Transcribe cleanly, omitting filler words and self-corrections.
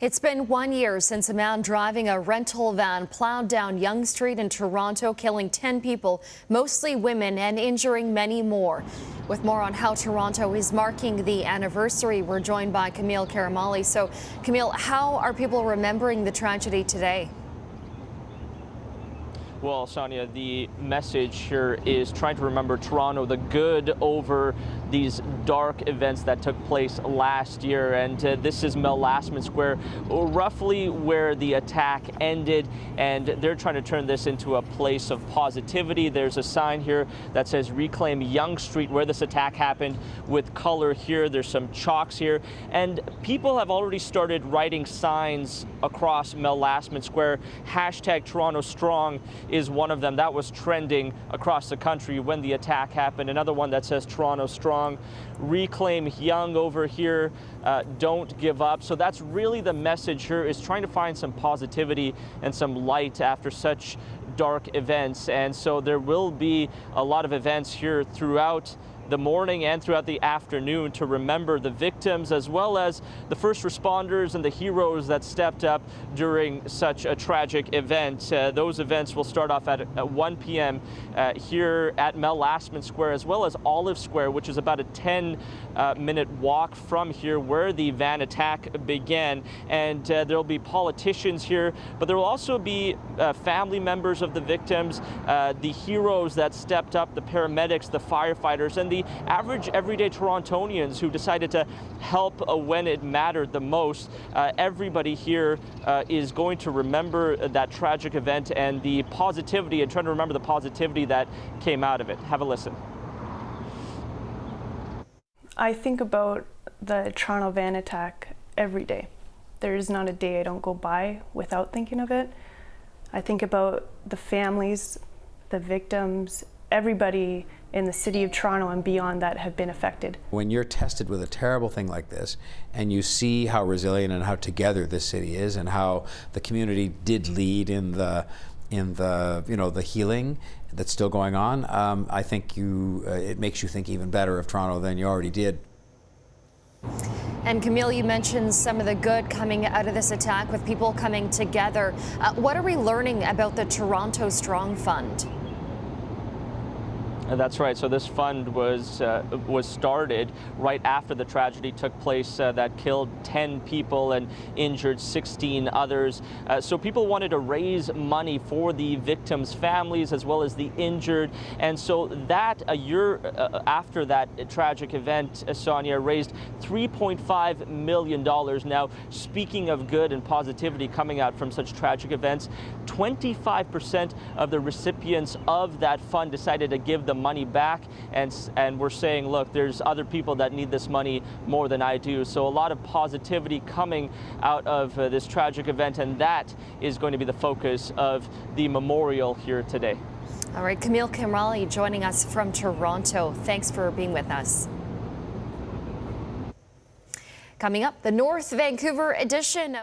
It's been 1 year since a man driving a rental van plowed down Yonge Street in Toronto, killing 10 people, mostly women, and injuring many more. With more on how Toronto is marking the anniversary, we're joined by Kamil Karamali. So, Kamil, how are people remembering the tragedy today? Well, Sonia, the message here is trying to remember Toronto, the good over these dark events that took place last year. And this is Mel Lastman Square, roughly where the attack ended. And they're trying to turn this into a place of positivity. There's a sign here that says Reclaim Yonge Street, where this attack happened, with color here. There's some chalks here. And people have already started writing signs across Mel Lastman Square. Hashtag Toronto Strong is one of them. That was trending across the country when the attack happened. Another one that says Toronto Strong. Reclaim Yonge over here. Don't give up. So that's really the message here, is trying to find some positivity and some light after such dark events. And so there will be a lot of events here throughout the morning and throughout the afternoon to remember the victims, as well as the first responders and the heroes that stepped up during such a tragic event. Those events will start off at 1 p.m. Here at Mel Lastman Square, as well as Olive Square, which is about a 10-minute walk from here where the van attack began. And there'll be politicians here, but there will also be family members of the victims, the heroes that stepped up, the paramedics, the firefighters, and the average everyday Torontonians who decided to help when it mattered the most. Everybody here is going to remember that tragic event and the positivity, and trying to remember the positivity that came out of it. Have a listen. I think about the Toronto van attack every day. There is not a day I don't go by without thinking of it. I think about the families, the victims, everybody in the city of Toronto and beyond that have been affected. When you're tested with a terrible thing like this, and you see how resilient and how together this city is, and how the community did lead in the the healing that's still going on, I think it makes you think even better of Toronto than you already did. And Kamil, you mentioned some of the good coming out of this attack with people coming together. What are we learning about the Toronto Strong Fund? That's right. So this fund was started right after the tragedy took place that killed 10 people and injured 16 others. So people wanted to raise money for the victims' families as well as the injured. And so that, a year after that tragic event, Sonia, raised $3.5 million. Now, speaking of good and positivity coming out from such tragic events, 25% of the recipients of that fund decided to give the money back, and we're saying, look, there's other people that need this money more than I do. So a lot of positivity coming out of this tragic event, and that is going to be the focus of the memorial here today. All right, Kamil Karamali joining us from Toronto. Thanks for being with us. Coming up, the North Vancouver edition of